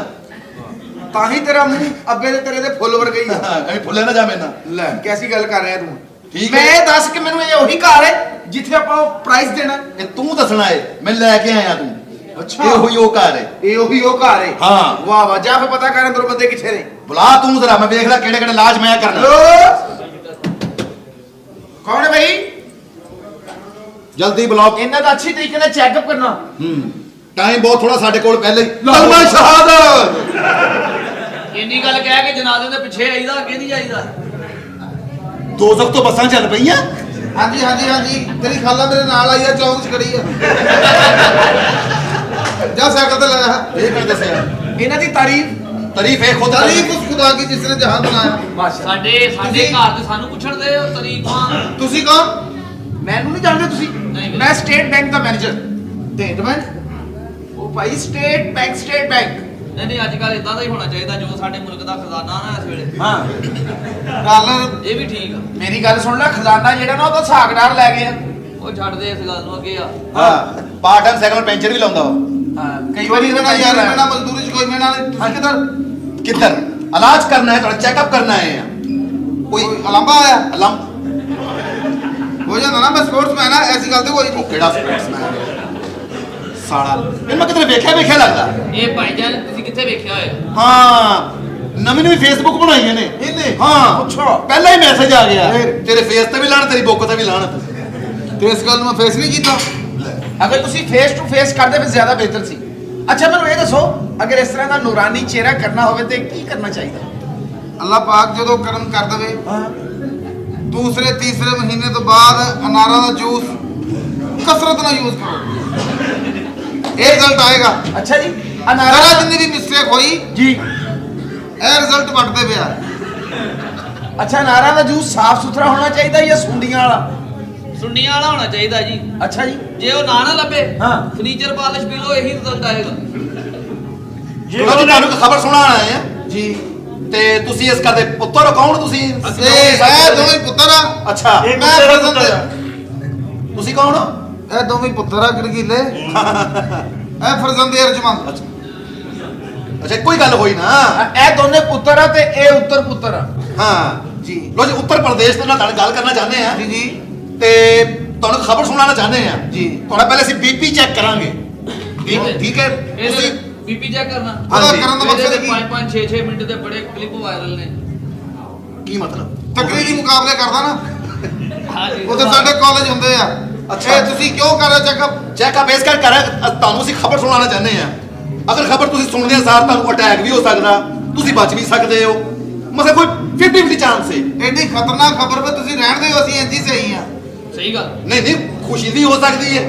ਤਾਂ ਹੀ ਤੇਰਾ ਮੂੰਹ ਅੱਬੇ ਦੇ ਤੇਰੇ ਦੇ ਫੁੱਲ ਵਰਗਾ ਹੀ ਆ। ऐ फुੱਲੇ ना जा मेना ਲੈ ਕੈਸੀ ਗੱਲ ਕਰ ਰਿਹਾ ਤੂੰ? ਠੀਕ ਮੈਂ ਹੈ। ਇਹ ਦੱਸ ਕਿ ਮੈਨੂੰ ਇਹ ਉਹੀ ਘਰ ਹੈ ਜਿੱਥੇ ਆਪਾਂ ਪ੍ਰਾਈਸ ਦੇਣਾ? ए तू दसना है मैं लेके आया तू ਅੱਛਾ ये होई ओ घर है ਇਹ ਉਹੀ ਉਹ ਘਰ ਹੈ? ਹਾਂ। ਵਾਹ ਵਾਹ ਜਾ ਫਿਰ ਪਤਾ ਕਰ ਅੰਦਰ ਬੰਦੇ ਕਿੱਥੇ ਨੇ। बुला तू जरा मैं देख ला केड़े केड़े इलाज मैं करना ਹੈਲੋ ਕੌਣ ਹੈ ਭਾਈ? जल्दी बुलाओ ਇਹਨਾਂ ਦਾ ਅੱਛੀ ਤਰੀਕੇ ਨਾਲ ਚੈੱਕਅਪ ਕਰਨਾ। टाइम बहुत थोड़ा साडे कोल पहले ही कलमा शहादत ਇੰਨੀ ਗੱਲ ਕਹਿ ਕੇ ਜਨਾਜ਼ੇ ਦੇ ਪਿੱਛੇ ਆਈਦਾ, ਅੱਗੇ ਨਹੀਂ ਜਾਈਦਾ। ਦੋ ਜ਼ਖ ਤੋਂ ਬੱਸਾਂ ਚੱਲ ਪਈਆਂ ਹਾਂਜੀ ਹਾਂਜੀ ਹਾਂਜੀ ਤੇਰੀ ਖਾਲਾ ਮੇਰੇ ਨਾਲ ਆਈ ਆ, ਚੌਂਕ 'ਚ ਖੜੀ ਆ। ਜਾ ਸਾਈਕਲ ਤੇ ਲੈ ਜਾ। ਇਹ ਕਰ ਦੱਸਿਆ ਇਹਨਾਂ ਦੀ ਤਾਰੀਫ ਹੈ ਖੁਦ ਤਾਰੀਫ ਉਸ ਖੁਦਾ ਕੀ ਜਿਸ ਨੇ ਜਹਾਨ ਬਣਾਇਆ। ਮਾਸ਼ਾ ਸਾਡੇ ਤੁਸੀਂ- ਘਰ ਤੇ ਸਾਨੂੰ ਪੁੱਛਣ ਦੇ ਤਰੀਕਾਂ। ਤੁਸੀਂ ਕੌਣ? ਮੈਨੂੰ ਨਹੀਂ ਜਾਣਦੇ ਤੁਸੀਂ? ਨਹੀਂ। ਮੈਂ ਸਟੇਟ ਬੈਂਕ ਦਾ ਮੈਨੇਜਰ। State bank? ਉਹ ਭਾਈ ਸਟੇਟ ਬੈਂਕ ਨਹੀਂ ਨਹੀਂ, ਅੱਜ ਕੱਲ ਇਦਾਂ ਦਾ ਹੀ ਹੋਣਾ ਚਾਹੀਦਾ ਜੋ ਸਾਡੇ ਮੁਲਕ ਦਾ ਖਜ਼ਾਨਾ ਨਾ ਇਸ ਵੇਲੇ। ਹਾਂ ਗੱਲ ਇਹ ਵੀ ਠੀਕ ਆ। ਮੇਰੀ ਗੱਲ ਸੁਣ ਲੈ, ਖਜ਼ਾਨਾ ਜਿਹੜਾ ਨਾ ਉਹ ਤਾਂ ਸਾਗਦਾਰ ਲੈ ਗਏ ਆ। ਉਹ ਛੱਡ ਦੇ ਇਸ ਗੱਲ ਨੂੰ, ਅੱਗੇ ਆ। ਹਾਂ ਪਾਰਟ ਟਾਈਮ ਸਾਈਕਲ ਪੈਂਚਰ ਵੀ ਲਾਉਂਦਾ ਵਾ ਹਾਂ ਕਈ ਕੋਈ ਵਾਰੀ ਮੇਰਾ ਯਾਰ ਮੇਰਾ ਮਜ਼ਦੂਰੀ 'ਚ ਕੋਈ ਮੇਰਾ ਨਹੀਂ। ਤੁਸੀਂ ਕਿੱਧਰ? ਕਿੱਧਰ ਇਲਾਜ ਕਰਨਾ ਹੈ ਥੋੜਾ ਚੈੱਕਅਪ ਕਰਨਾ ਹੈ ਕੋਈ ਅਲੰਬਾ ਆਇਆ ਅਲਮ ਹੋ ਜਾਂਦਾ ਨਾ, ਮੈਂ ਸਪੋਰਟਸਮੈਨ ਆ, ਐਸੀ ਗੱਲ ਤੇ ਕੋਈ ਨਹੀਂ। ਕਿਹੜਾ ਸਪੋਰਟਸਮੈਨ ਸਾੜਾ ਇਹ ਮੈਂ ਕਿਤੇ ਵੇਖਿਆ ਲੱਗਦਾ ਇਹ ਭਾਈਜਾਨ ਤੁਸੀਂ ਕਿੱਥੇ ਵੇਖਿਆ ਹੋਇਆ? ਹਾਂ ਨਵੀਂ ਫੇਸਬੁੱਕ ਬਣਾਈ ਇਹਨੇ ਇਹਨੇ? ਹਾਂ ਅੱਛਾ। ਪਹਿਲਾਂ ਹੀ ਮੈਸੇਜ ਆ ਗਿਆ ਫਿਰ? ਤੇਰੇ ਫੇਸ ਤੇ ਵੀ ਲਾਣ ਤੇਰੀ ਬੁੱਕ ਤੇ ਵੀ ਲਾਣ ਤੇ ਇਸ ਗੱਲ ਨੂੰ ਮੈਂ ਫੇਸ ਨਹੀਂ ਕੀਤਾ। ਅਗਰ ਤੁਸੀਂ ਫੇਸ ਟੂ ਫੇਸ ਕਰਦੇ ਫਿਰ ਜ਼ਿਆਦਾ ਬਿਹਤਰ ਸੀ। ਅੱਛਾ ਮੈਨੂੰ ਇਹ ਦੱਸੋ, ਅਗਰ ਇਸ ਤਰ੍ਹਾਂ ਦਾ ਨੂਰਾਨੀ ਚਿਹਰਾ ਕਰਨਾ ਹੋਵੇ ਤੇ ਕੀ ਕਰਨਾ ਚਾਹੀਦਾ? ਅੱਲਾਹ ਪਾਕ ਜਦੋਂ ਕਰਮ ਕਰ ਦਵੇ, ਦੂਸਰੇ ਤੀਸਰੇ ਮਹੀਨੇ ਤੋਂ ਬਾਅਦ ਅਨਾਰਾਂ ਦਾ ਜੂਸ ਕਸਰਤ ਨਾਲ ਯੂਜ਼ ਕਰੋ, ਇਹ ਰਿਜ਼ਲਟ ਆਏਗਾ। ਅੱਛਾ ਜੀ ਸਾਰਾ ਅਨਾਰਾ ਜਿੰਨੀ ਵੀ ਮਿਸਟੇਕ ਹੋਈ ਜੀ। ਇਹ ਰਿਜ਼ਲਟ ਵੱਟਦੇ ਪਿਆ। ਅੱਛਾ ਅਨਾਰਾਂ ਦਾ ਜੂਸ ਸਾਫ਼ ਸੁਥਰਾ ਹੋਣਾ ਚਾਹੀਦਾ ਜਾਂ ਸੁੰਡੀਆਂ ਵਾਲਾ? ਸੁੰਡੀਆਂ ਵਾਲਾ ਹੋਣਾ ਚਾਹੀਦਾ ਜੀ। ਅੱਛਾ ਜੀ ਜੇ ਉਹ ਨਾ ਲੱਭੇ ਹਾਂ। ਫਰਨੀਚਰ ਪਾਲਿਸ਼ ਪੀ ਲਓ, ਇਹੀ ਰਿਜ਼ਲਟ ਆਏਗਾ। ਤੁਹਾਨੂੰ ਇੱਕ ਖਬਰ ਸੁਣਾਉਣ ਆਏ ਆ ਜੀ ਤੇ ਤੁਸੀਂ ਇਸ ਕਰਦੇ ਪੁੱਤਰ ਹੋ? ਕੌਣ ਤੁਸੀਂ ਤੇ ਇਹ ਦੋਵੇਂ ਪੁੱਤਰ ਆ, ਅੱਛਾ ਮੈਂ ਫਰਜ਼ੰਦ ਆ। ਤੁਸੀਂ ਕੌਣ ਹੋ? ਇਹ ਦੋਵੇਂ ਪੁੱਤਰ ਆ ਗਰਗੀਲੇ, ਇਹ ਫਰਜ਼ੰਦ ਅਰਜਮੰਦ। ਅੱਛਾ ਕੋਈ ਗੱਲ ਹੋਈ ਨਾ ਇਹ ਦੋਨੇ ਪੁੱਤਰ ਆ ਤੇ ਇਹ ਉੱਤਰ ਪੁੱਤਰ ਆ। ਹਾਂ ਜੀ ਲੋ ਜੀ ਉੱਤਰ ਪ੍ਰਦੇਸ਼ ਦੇ ਨਾਲ ਗੱਲ ਕਰਨਾ ਚਾਹੁੰਦੇ ਆ ਜੀ ਜੀ ਤੇ ਤੁਹਾਨੂੰ ਖਬਰ ਸੁਣਾਉਣਾ ਚਾਹੁੰਦੇ ਆ ਜੀ। ਤੁਹਾਡਾ ਪਹਿਲੇ ਅਸੀਂ ਬੀਪੀ ਚੈੱਕ ਕਰਾਂਗੇ ਠੀਕ ਹੈ ਇਹਦੇ ਤੁਸੀਂ ਬੀਪੀ ਚੈੱਕ ਕਰਨਾ। ਉਹਦਾ ਹਾਂਜੀ। ਕਰਨ ਦਾ ਇਹਦੇ ਮਕਸਦ ਕੀ? 5-5 6-6 ਮਿੰਟ ਦੇ ਬੜੇ ਕਲਿੱਪ ਵਾਇਰਲ ਨੇ। ਕੀ ਮਤਲਬ ਤਕਰੀਰੀ ਮੁਕਾਬਲੇ ਕਰਦਾ ਨਾ, ਹਾਂਜੀ ਉੱਥੇ ਸਾਡੇ ਕਾਲਜ ਹੁੰਦੇ ਆ। ਅੱਛਾ। ਇਹ ਤੁਸੀਂ ਕਿਉਂ ਕਰ ਰਹੇ ਚੈੱਕਅਪ? ਚੈੱਕਅਪ ਇਸ ਕਰ ਤੁਹਾਨੂੰ ਅਸੀਂ ਖਬਰ ਸੁਣਾਉਣਾ ਚਾਹੁੰਦੇ ਆ ਅਗਰ ਖਬਰ ਤੁਸੀਂ ਸੁਣਦੇ ਸਾਰ ਤੁਹਾਨੂੰ ਅਟੈਕ ਵੀ ਹੋ ਸਕਦਾ, ਤੁਸੀਂ ਬਚ ਵੀ ਸਕਦੇ ਹੋ, ਮਸਾ ਕੋਈ 50-50 ਚਾਂਸ ਹੈ। ਐਡੀ ਖਤਰਨਾਕ ਖਬਰ 'ਤੇ ਤੁਸੀਂ ਰਹਿਣ ਦਿਓ, ਅਸੀਂ ਇੰਜ ਹੀ ਸਹੀ ਆ। ਸਹੀ ਗੱਲ। ਨਹੀਂ ਖੁਸ਼ੀ ਵੀ ਹੋ ਸਕਦੀ ਹੈ,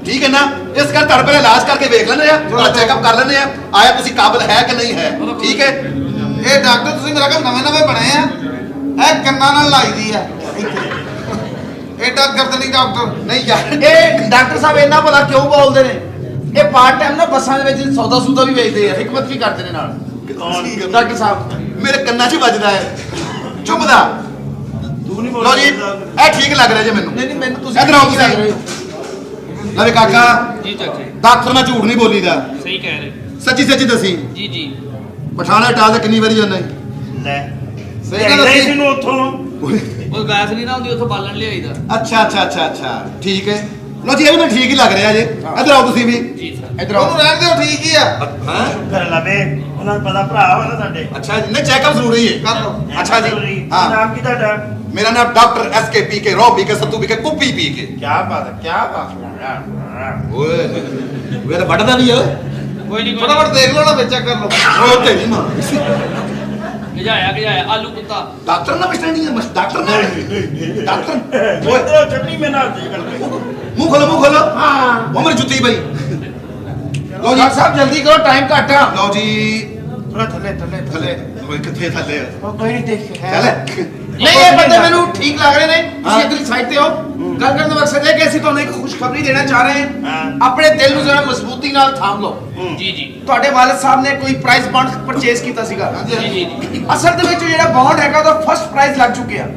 ਠੀਕ ਹੈ ਨਾ। ਇਸ ਕਰ ਤੁਹਾਡਾ ਪਹਿਲਾਂ ਇਲਾਜ ਕਰਕੇ ਵੇਖ ਲੈਂਦੇ ਆ, ਤੁਹਾਡਾ ਚੈੱਕਅਪ ਕਰ ਲੈਂਦੇ ਆ, ਆਇਆ ਤੁਸੀਂ ਕਾਬਿਲ ਹੈ ਕਿ ਨਹੀਂ ਹੈ, ਠੀਕ ਹੈ। ਇਹ ਡਾਕਟਰ ਤੁਸੀਂ ਮੇਰਾ ਕੋਲ ਨਵੇਂ ਬਣੇ ਆ, ਇਹ ਕੰਨਾਂ ਨਾਲ ਲਾਈਦੀ ਆ ਇੱਥੇ। ਐਡਾ ਗਰਦਨੀ ਡਾਕਟਰ ਨਹੀਂ ਯਾਰ ਇਹ ਡਾਕਟਰ ਸਾਹਿਬ ਇਹਨਾਂ ਭਲਾ ਕਿਉਂ ਬੋਲਦੇ ਨੇ? ਇਹ ਪਾਰਟ ਟਾਈਮ ਨਾ ਬੱਸਾਂ ਦੇ ਵਿੱਚ ਸੌਦਾ ਸੂਦਾ ਵੀ ਵੇਚਦੇ ਆ, ਹਿਕਮਤ ਵੀ ਕਰਦੇ ਨੇ ਨਾਲ। ਡਾਕਟਰ ਸਾਹਿਬ ਮੇਰੇ ਕੰਨਾਂ 'ਚ ਹੀ ਵੱਜਦਾ ਹੈ ਚੁੱਪਦਾ। ਤੂੰ ਨਹੀਂ ਲੋ ਜੀ ਇਹ ਠੀਕ ਲੱਗ ਰਿਹਾ ਜੀ ਮੈਨੂੰ। ਨਹੀਂ ਨਹੀਂ ਮੈਨੂੰ ਤੁਸੀਂ ਇੱਧਰ ਆਓ ਕੀ ਲੱਗ ਰਹੇ ਤੁਸੀਂ। ਹੋ? ਲਵੇ ਕਾਕਾ ਜੀ ਚਾਚਾ ਜੀ, ਡਾਕਟਰ ਨਾਲ ਝੂਠ ਨਹੀਂ ਬੋਲੀਦਾ, ਸਹੀ ਕਹਿ ਰਹੇ। ਸੱਚੀ ਸੱਚੀ ਦੱਸੀ। ਜੀ ਜੀ। ਪਠਾਣਾ ਟਾਲ ਦਾ ਕਿੰਨੀ ਵਾਰੀ ਜਾਂਦਾ ਲੈ ਸਹੀ ਗੱਲ ਲੈ ਅਸੀਂ ਤੈਨੂੰ ਉੱਥੋਂ ਉਹ ਗੈਸ ਨਹੀਂ ਨਾ ਹੁੰਦੀ, ਉੱਥੋਂ ਬਾਲਣ ਲਿਆਈਦਾ। ਅੱਛਾ ਠੀਕ ਹੈ। ਲੋ ਜੀ ਇਹ ਵੀ ਮੈਨੂੰ ਠੀਕ ਹੀ ਲੱਗ ਰਿਹਾ ਜੀ। ਇੱਧਰ ਆਓ ਤੁਸੀਂ ਵੀ। ਜੀ ਸਰ। ਇੱਧਰ ਆਓ। ਉਹਨੂੰ ਰਹਿਣ ਦਿਓ, ਠੀਕ ਹੀ ਆ। ਹਾਂ ਕਰ ਲਵੇ, ਉਹਨਾਂ ਨੂੰ ਪਤਾ ਭਰਾ ਵਾ ਨਾ ਸਾਡੇ। ਅੱਛਾ ਜੀ, ਨਹੀਂ ਚੈੱਕਅਪ ਜ਼ਰੂਰੀ ਹੈ। ਕਰ ਲਓ। ਅੱਛਾ ਜੀ, ਹਾਂ। ਨਾਮ ਕੀ ਤੁਹਾਡਾ? ਮੇਰਾ ਨਾਮ ਡਾਕਟਰ ਐਸਕੇ ਪੀਕੇ ਰੋ ਪੀਕੇ ਸੱਤੂ ਪੀਕੇ ਕੁੱਪੀ ਪੀਕੇ। ਕੀ ਬਾਤ ਹੈ, ਕੀ ਬਾਤ। ਓਏ ਉਹ ਤਾਂ ਵੱਡਦਾ ਵੀ ਹੈ। ਕੋਈ ਨਹੀਂ ਫਟਾਫਟ ਦੇਖ ਲਓ ਨਾ, ਵਿੱਚ ਚੈੱਕ ਕਰ ਲਓ। ਉਹ ਤੇਰੀ ਮਾਂ ਗਜਾਇਆ ਆਲੂ ਕੁੱਤਾ। ਡਾਕਟਰ ਨਾਲ ਮਿਸਟੈਂਡਿੰਗ ਹੈ, ਡਾਕਟਰ ਨਾਲ ਡਾਕਟਰ ਓਏ ਚਟਨੀ ਮੈਂ ਨਾਲ ਦੇ ਕਰ ਮੂੰਹ ਖੋਲੋ ਹਾਂ ਉਹ ਮੇਰੀ ਜੁੱਤੀ ਬਈ ਲਓ ਜੀ ਡਾਕਟਰ ਸਾਹਿਬ ਜਲਦੀ ਕਰੋ ਟਾਈਮ ਘੱਟ ਆ ਲਓ ਜੀ ਥੋੜਾ ਥੱਲੇ ਓਏ ਕਿੱਥੇ ਥੱਲੇ ਕੋਈ ਨਹੀਂ ਦੇਖ ਚੱਲ ਨਹੀਂ ਇਹ ਬੰਦੇ ਮੈਨੂੰ ਠੀਕ ਲੱਗ ਰਹੇ ਨੇ ਤੁਸੀਂ ਇਧਰਲੀ ਸਾਈਡ ਤੇ ਹੋ ਗੱਲ ਕਰਨ ਦਾ ਮਕਸਦ ਹੈ ਕਿ ਅਸੀਂ ਤੁਹਾਨੂੰ ਇੱਕ ਖੁਸ਼ਖਬਰੀ ਦੇਣਾ ਚਾਹ ਰਹੇ ਹਾਂ ਆਪਣੇ ਦਿਲ ਨੂੰ ਜ਼ਰਾ ਮਜ਼ਬੂਤੀ ਨਾਲ ਥਾਮ ਲਓ ਜੀ ਤੁਹਾਡੇ ਵਾਲਿਦ ਸਾਹਿਬ ਨੇ ਕੋਈ ਪ੍ਰਾਈਜ਼ ਬੌਂਡ ਪਰਚੇਸ ਕੀਤਾ ਸੀਗਾ ਜੀ ਅਸਲ ਦੇ ਵਿੱਚ ਜਿਹੜਾ ਬੌਂਡ ਹੈਗਾ ਉਹਦਾ ਫਸਟ ਪ੍ਰਾਈਜ਼ ਲੱਗ ਚੁੱਕਿਆ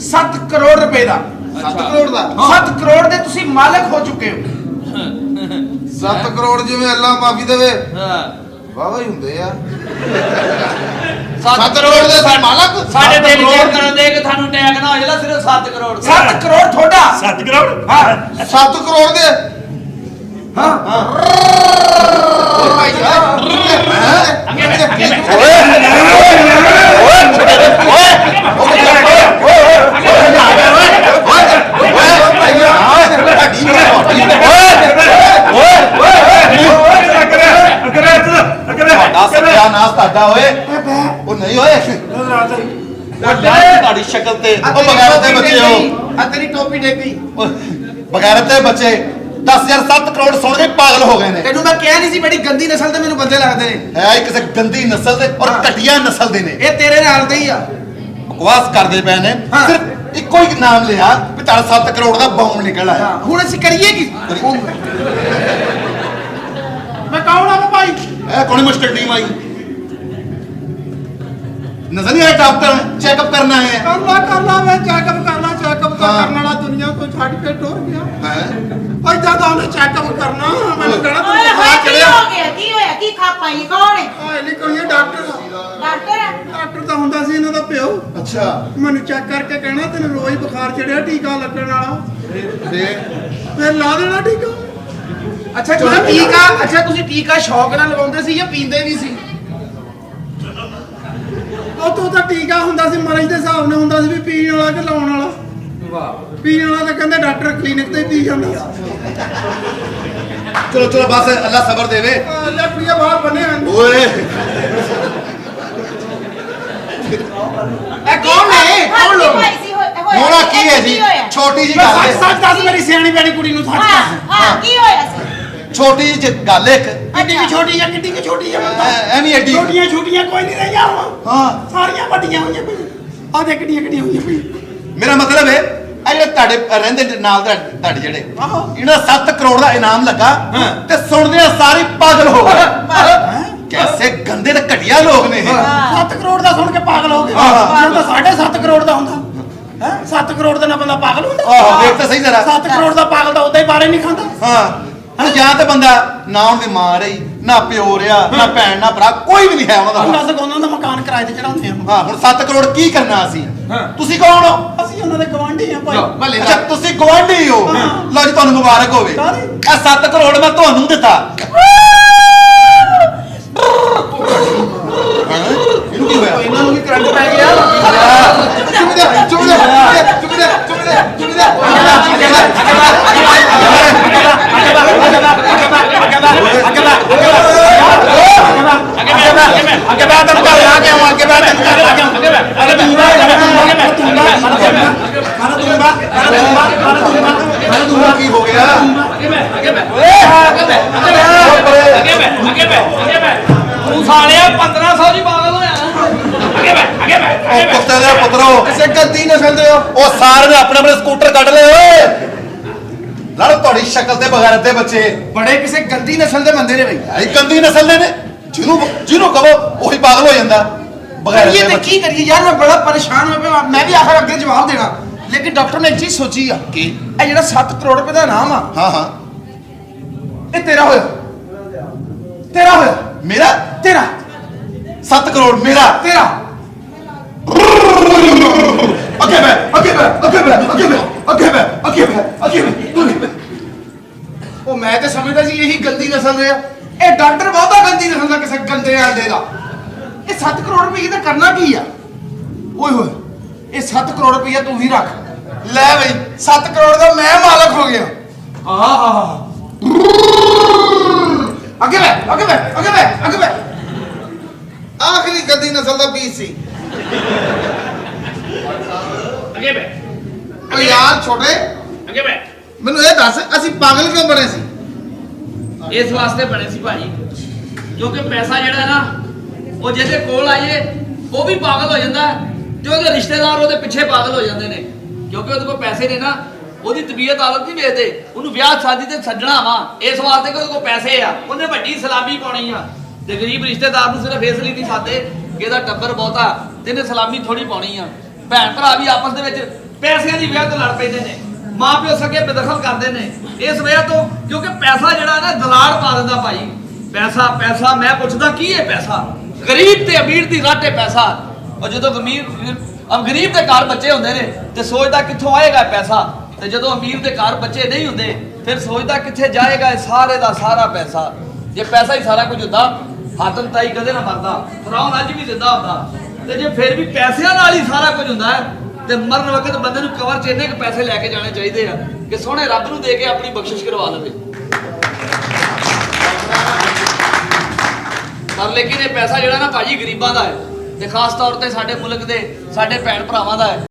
7 ਕਰੋੜ ਰੁਪਏ ਦਾ 7 ਕਰੋੜ ਦਾ 7 ਕਰੋੜ ਦੇ ਤੁਸੀਂ ਮਾਲਕ ਹੋ ਚੁੱਕੇ ਹੋ 7 ਕਰੋੜ ਜਿਵੇਂ ਅੱਲਾ ਮਾਫੀ ਦੇਵੇ ਹਾਂ ਵਾਵਾ ਹੀ ਹੁੰਦੇ ਆ 7 ਕਰੋੜ ਦੇ ਮਾਲਕ ਸਾਡੇ ਦਿਲ ਚੈੱਕ ਕਰਨ ਦੇ ਕਿ ਤੁਹਾਨੂੰ ਟੈਗ ਨਾ ਹੋ ਜਾਣਾ ਸਿਰਫ 7 ਕਰੋੜ 7 ਕਰੋੜ ਤੁਹਾਡਾ 7 ਕਰੋੜ ਹਾਂ 7 ਕਰੋੜ ਦੇ ਹਾਂ ਭਾਈ ਸਤਿਆਨਾਸ਼ ਤੁਹਾਡਾ ਓਏ ਉਹ ਨਹੀਂ ਓਏ ਤੁਹਾਡੀ ਸ਼ਕਲ ਤੇ ਉਹ ਬਗੈਰਤ ਦੇ ਬੱਚੇ ਹੋ ਆ ਤੇਰੀ ਟੋਪੀ ਡਿੱਗ ਗਈ ਬਗੈਰਤ ਦੇ ਬੱਚੇ 10,000 7 ਕਰੋੜ ਸੁਣ ਕੇ ਪਾਗਲ ਹੋ ਗਏ ਨੇ ਤੈਨੂੰ ਮੈਂ ਕਿਹਾ ਨਹੀਂ ਸੀ ਬੜੀ ਗੰਦੀ ਨਸਲ ਦੇ ਮੈਨੂੰ ਬੰਦੇ ਲੱਗਦੇ ਨੇ ਹੈ ਕਿਸੇ ਗੰਦੀ ਨਸਲ ਦੇ ਔਰ ਘਟੀਆ ਨਸਲ ਦੇ ਨੇ ਇਹ ਤੇਰੇ ਨਾਲ ਦੇ ਹੀ ਆ ਬਕਵਾਸ ਕਰਦੇ ਪਏ ਨੇ ਹਾਂ। ਸਿਰਫ ਇੱਕੋ ਹੀ ਨਾਮ ਲਿਆ ਵੀ ਤੁਹਾਡਾ 7 ਕਰੋੜ ਦਾ ਬੌਂਡ ਨਿਕਲ ਆਇਆ ਹੁਣ ਅਸੀਂ ਕਰੀਏ ਕੀ ਮੈਂ ਕੌਣ ਆ ਭਾਈ ਇਹ ਕੋਣੀ ਮੁਸ਼ਕਿਲ ਟੀਮ ਆਈ ਨਜ਼ਰ ਨਹੀਂ ਆਇਆ ਡਾਕਟਰ ਚੈੱਕਅਪ ਕਰਨਾ ਹੈ ਕਰ ਲਾ ਵੇ ਚੈੱਕਅਪ ਤਾਂ ਹਾਂ। ਕਰਨ ਵਾਲਾ ਦੁਨੀਆ ਤੋਂ ਛੱਡ ਕੇ ਟੁਰ ਗਿਆ ਹੈ ਐਦਾਂ ਤਾਂ ਉਹਨੇ ਚੈੱਕਅਪ ਕਰਨਾ ਮੈਨੂੰ ਕਹਿਣਾ ਤੂੰ ਓਏ ਬੁਖਾਰ ਹੋਏ ਕੀ ਚੜਿਆ ਹੋ ਗਿਆ ਕੀ ਹੋਇਆ ਕੀ ਖਾਪਾ ਹੀ ਕੌਣ ਹੈ ਓਏ ਨਹੀਂ ਕੋਈ ਡਾਕਟਰ ਡਾਕਟਰ ਹੈ? ਡਾਕਟਰ ਤਾਂ ਹੁੰਦਾ ਸੀ ਇਹਨਾਂ ਦਾ ਪਿਓ ਅੱਛਾ ਮੈਨੂੰ ਚੈੱਕ ਕਰਕੇ ਕਹਿਣਾ ਤੈਨੂੰ ਰੋਜ਼ ਬੁਖਾਰ ਚੜਿਆ ਟੀਕਾ ਲੱਗਣ ਵਾਲਾ ਫਿਰ ਲਾ ਦੇਣਾ ਟੀਕਾ ਅੱਛਾ ਜਿਹੜਾ ਟੀਕਾ ਅੱਛਾ ਤੁਸੀਂ ਟੀਕਾ ਸ਼ੌਕ ਨਾਲ ਲਗਾਉਂਦੇ ਸੀ ਜਾਂ ਪੀਂਦੇ ਵੀ ਸੀ ਉਹ ਤੋਂ ਤਾਂ ਟੀਕਾ ਹੁੰਦਾ ਸੀ ਮਰੀਜ਼ ਦੇ ਹਿਸਾਬ ਨਾਲ ਹੁੰਦਾ ਸੀ ਵੀ ਪੀਣ ਵਾਲਾ ਕਿ ਲਾਉਣ ਵਾਲਾ ਵਾਹ ਪੀਣ ਵਾਲਾ ਤਾਂ ਕਹਿੰਦੇ ਡਾਕਟਰ ਕਲੀਨਿਕ ਤੇ ਹੀ ਪੀ ਜਾਂਦਾ ਚਲੋ ਬਸ ਅੱਲਾ ਸਬਰ ਦੇਵੇ ਲੱਕੜੀਆਂ ਬਾਹਰ ਬੰਨੇ ਹਨ ਓਏ ਇਹ ਕੌਣ ਨੇ ਕੌਣ ਲੋਕ ਹੋਣਾ ਕੀ ਹੈ ਜੀ ਛੋਟੀ ਜੀ ਗੱਲ ਹੈ ਸੱਚ ਦੱਸ ਮੇਰੀ ਸਿਆਣੀ ਪਿਆਣੀ ਕੁੜੀ ਨੂੰ ਸੱਚ ਹਾਂ ਦੱਸ ਹਾਂ ਕੀ ਹੋਇਆ ਸੀ ਛੋਟੀ ਜੀ ਗੱਲ ਇੱਕ ਕਿੱਡੀ ਕੀ ਛੋਟੀ ਆ ਕਿੱਡੀ ਕੀ ਛੋਟੀ ਆ ਐਵੇਂ ਐਡੀ ਛੋਟੀਆਂ ਕੋਈ ਨਹੀਂ ਰਹੀਆਂ ਹੁਣ ਹਾਂ ਸਾਰੀਆਂ ਵੱਡੀਆਂ ਹੋਈਆਂ ਪਈ ਆ ਦੇ ਕਿੱਡੀਆਂ ਹੋਈਆਂ ਪਈ ਮੇਰਾ ਮਤਲਬ ਹੈ ਆ ਜਿਹੜੇ ਤੁਹਾਡੇ ਰਹਿੰਦੇ ਨੇ ਨਾਲ ਤੁਹਾਡੇ ਜਿਹੜੇ ਇਹਨਾਂ 7 ਕਰੋੜ ਦਾ ਇਨਾਮ ਲੱਗਾ ਤੇ ਸੁਣਦੇ ਆ ਸਾਰੇ ਪਾਗਲ ਹੋ ਗਏ ਕੈਸੇ ਗੰਦੇ ਤੇ ਘਟੀਆ ਲੋਕ ਨੇ ਇਹ 7 ਕਰੋੜ ਦਾ ਸੁਣ ਕੇ ਪਾਗਲ ਹੋ ਗਏ ਹਾਂ। ਜਦੋਂ ਤਾਂ 7.5 ਕਰੋੜ ਦਾ ਹੁੰਦਾ ਹੈ 7 ਕਰੋੜ ਦਾ ਨਾ ਬੰਦਾ ਪਾਗਲ ਹੁੰਦਾ ਆਹੋ ਵੇਖ ਤਾਂ ਸਹੀ ਜਰਾ 7 ਕਰੋੜ ਦਾ ਪਾਗਲ ਤਾਂ ਉਦਾਂ ਹੀ ਬਾਰੇ ਨਹੀਂ ਖਾਂਦਾ ਹਾਂ ਹੁਣ ਜਾਂ ਤੇ ਬੰਦਾ ਨਾ ਉਹਦੀ ਮਾਂ ਰਹੀ ਨਾ ਪਿਓ ਰਿਹਾ ਨਾ ਭੈਣ ਨਾ ਭਰਾ ਕੋਈ ਵੀ ਨਹੀਂ ਹੈ ਉਹਨਾਂ ਉਹਨਾਂ ਦਾ ਸਗੋਂ ਉਹਨਾਂ ਦਾ ਮਕਾਨ ਕਿਰਾਏ ਤੇ ਚੜਾਉਂਦੇ ਆ ਹਾਂ ਹੁਣ 7 ਕਰੋੜ ਕੀ ਕਰਨਾ ਅਸੀਂ ਤੁਸੀਂ ਕੌਣ ਹੋ ਅਸੀਂ ਉਹਨਾਂ ਦੇ ਗਵਾਂਢੀ ਆ ਭਾਈ ਭਲੇ ਅੱਛਾ ਤੁਸੀਂ ਗਵਾਂਢੀ ਹੋ ਲਓ ਜੀ ਤੁਹਾਨੂੰ ਮੁਬਾਰਕ ਹੋਵੇ ਕਾਹਦੀ? ਇਹ 7 ਕਰੋੜ ਮੈਂ ਤੁਹਾਨੂੰ ਦਿੱਤਾ ਇਹਨੂੰ ਕੀ ਹੋਇਆ ਇਹਨਾਂ ਨੂੰ ਵੀ ਕਰੰਟ ਪੈ ਗਿਆ ਚੁੱਪ ਦੇ ਕੀ ਹੋ ਗਿਆ ਤੂੰ ਸਾਲਿਆ 1500 ਜੀ ਪਾਗਲ ਹੋਇਆ ਉਹ ਕੁੱਤੇ ਦੇ ਪੁੱਤਰੋ ਕਿਸੇ ਗੰਦੀ ਨਸਲ ਦੇ ਹੋ ਉਹ ਸਾਰੇ ਨੇ ਆਪਣੇ ਆਪਣੇ ਸਕੂਟਰ ਕੱਢ ਲਏ ਓਏ ਲੜ ਤੁਹਾਡੀ ਸ਼ਕਲ ਤੇ ਬਗੈਰਤ ਦੇ ਬੱਚੇ ਬੜੇ ਕਿਸੇ ਗੰਦੀ ਨਸਲ ਦੇ ਬੰਦੇ ਨੇ ਬਈ ਆਈ ਗੰਦੀ ਨਸਲ ਦੇ ਨੇ ਜਿਹਨੂੰ ਕਹੋ ਉਹੀ ਪਾਗਲ ਹੋ ਜਾਂਦਾ ਬਗੈਰਤ ਕਰੀਏ ਦੇ ਤੇ ਬੱਚੇ ਕੀ ਕਰੀਏ ਯਾਰ ਮੈਂ ਬੜਾ ਪਰੇਸ਼ਾਨ ਹੋ ਪਿਆ ਮੈਂ ਵੀ ਆਖਰ ਅੱਗੇ ਜਵਾਬ ਦੇਣਾ ਲੇਕਿਨ ਡਾਕਟਰ ਨੇ ਇੱਕ ਚੀਜ਼ ਸੋਚੀ ਆ ਕੀ ਇਹ ਜਿਹੜਾ 7 ਕਰੋੜ ਰੁਪਏ ਦਾ ਇਨਾਮ ਆ ਹਾਂ ਇਹ ਤੇਰਾ ਹੋਇਆ ਮੇਰਾ ਤੇਰਾ 7 ਕਰੋੜ ਮੇਰਾ ਤੇਰਾ ਉਹ ਮੈਂ ਤੇ ਸਮਝਦਾ ਸੀ ਇਹੀ ਗੰਦੀ ਨਸਲ ਦੇ ਆ ਇਹ ਡਾਕਟਰ ਬਹੁਤਾ ਗੰਦੀ ਨਸਲ ਦਾ ਕਿਸੇ ਗੰਦੇ ਆਂਡੇ ਦਾ ਇਹ 7 ਕਰੋੜ ਰੁਪਏ ਦਾ ਕਰਨਾ ਕੀ ਆ ਓਏ ਹੋਏ ਇਹ 7 ਕਰੋੜ ਰੁਪਏ ਤੂੰ ਹੀ ਰੱਖ ਲੈ ਬਈ 7 ਕਰੋੜ ਦਾ ਮੈਂ ਮਾਲਕ ਹੋ ਗਿਆ ਆਹ ਅੱਗੇ ਬੈ ਆਖਰੀ ਗੰਦੀ ਨਸਲ ਦਾ ਪੀਸ ਸੀ ਅੱਗੇ ਬੈ ਉਹ ਯਾਰ ਛੋਟੇ ਅੱਗੇ ਬੈ ਮੈਨੂੰ ਇਹ ਦੱਸ ਅਸੀਂ ਪਾਗਲ ਕਿਉਂ ਬਣੇ ਸੀ? ਇਸ ਵਾਸਤੇ ਬਣੇ ਸੀ ਭਾਜੀ ਕਿਉਂਕਿ ਪੈਸਾ ਜਿਹੜਾ ਨਾ ਉਹ ਜਿਹਦੇ ਕੋਲ ਆਈਏ ਉਹ ਵੀ ਪਾਗਲ ਹੋ ਜਾਂਦਾ ਤੇ ਉਹਦੇ ਰਿਸ਼ਤੇਦਾਰ ਉਹਦੇ ਪਿੱਛੇ ਪਾਗਲ ਹੋ ਜਾਂਦੇ ਨੇ ਕਿਉਂਕਿ ਉਹਦੇ ਕੋਲ ਪੈਸੇ ਨੇ ਨਾ। ਉਹਦੀ ਤਬੀਅਤ ਹਾਲਤ ਨਹੀਂ ਵੇਖਦੇ, ਉਹਨੂੰ ਵਿਆਹ ਸ਼ਾਦੀ ਤੇ ਸੱਜਣਾ ਵਾ ਇਸ ਵਾਸਤੇ ਕਿ ਉਹਦੇ ਕੋਲ ਪੈਸੇ ਆ, ਉਹਨੇ ਵੱਡੀ ਸਲਾਮੀ ਪਾਉਣੀ ਆ। ਤੇ ਗਰੀਬ ਰਿਸ਼ਤੇਦਾਰ ਨੂੰ ਸਿਰਫ ਇਸ ਲਈ ਨਹੀਂ ਸਾਦੇ ਕਿ ਇਹਦਾ ਟੱਬਰ ਬਹੁਤਾ ਤੇ ਇਹਨੇ ਸਲਾਮੀ ਥੋੜੀ ਪਾਉਣੀ ਆ। ਭੈਣ ਭਰਾ ਵੀ ਆਪਸ ਦੇ ਵਿੱਚ ਪੈਸਿਆਂ ਦੀ ਵਜ੍ਹਾ ਤੋਂ ਲੜ ਪੈਂਦੇ ਨੇ, ਮਾਂ ਪਿਓ ਸਕੇ ਬੇਦਖਲ ਕਰਦੇ ਨੇ ਇਸ ਵਜ੍ਹਾ ਤੋਂ ਕਿਉਂਕਿ ਪੈਸਾ ਜਿਹੜਾ ਨਾ ਦਲਾਲ ਪਾ ਦਿੰਦਾ ਭਾਈ। ਪੈਸਾ ਮੈਂ ਪੁੱਛਦਾ ਕੀ ਹੈ ਪੈਸਾ? ਗਰੀਬ ਤੇ ਅਮੀਰ ਦੀ ਰਾਟੇ ਪੈਸਾ। ਔਰ ਜਦੋਂ ਗਰੀਬ ਦੇ ਘਰ ਬੱਚੇ ਹੁੰਦੇ ਨੇ ਤੇ ਸੋਚਦਾ ਕਿੱਥੋਂ ਆਏਗਾ ਪੈਸਾ, ਤੇ ਜਦੋਂ ਅਮੀਰ ਦੇ ਘਰ ਬੱਚੇ ਨਹੀਂ ਹੁੰਦੇ ਫਿਰ ਸੋਚਦਾ ਕਿੱਥੇ ਜਾਏਗਾ ਇਹ ਸਾਰੇ ਦਾ ਸਾਰਾ ਪੈਸਾ। ਜੇ ਪੈਸਾ ਹੀ ਸਾਰਾ ਕੁਝ ਹੁੰਦਾ ਹਾਤਮ ਤਾਈ ਕਦੇ ਨਾ ਮਰਦਾ, ਫਰਾਉਨ ਅੱਜ ਵੀ ਜ਼ਿੰਦਾ ਹੁੰਦਾ। ਤੇ ਜੇ ਫਿਰ ਵੀ ਪੈਸਿਆਂ ਨਾਲ ਹੀ ਸਾਰਾ ਕੁਝ ਹੁੰਦਾ ਹੈ ਤੇ ਮਰਨ ਵਕਤ ਬੰਦੇ ਨੂੰ ਕਵਰ 'ਚ ਇੰਨੇ ਕੁ ਪੈਸੇ ਲੈ ਕੇ ਜਾਣੇ ਚਾਹੀਦੇ ਆ ਕਿ ਸੋਹਣੇ ਰੱਬ ਨੂੰ ਦੇ ਕੇ ਆਪਣੀ ਬਖਸ਼ਿਸ਼ ਕਰਵਾ ਲਵੇ। ਪਰ ਲੇਕਿਨ ਇਹ ਪੈਸਾ ਜਿਹੜਾ ਨਾ ਭਾਜੀ ਗਰੀਬਾਂ ਦਾ ਹੈ ਤੇ ਖਾਸ ਤੌਰ ਤੇ ਸਾਡੇ ਮੁਲਕ ਦੇ ਸਾਡੇ ਭੈਣ ਭਰਾਵਾਂ ਦਾ ਹੈ।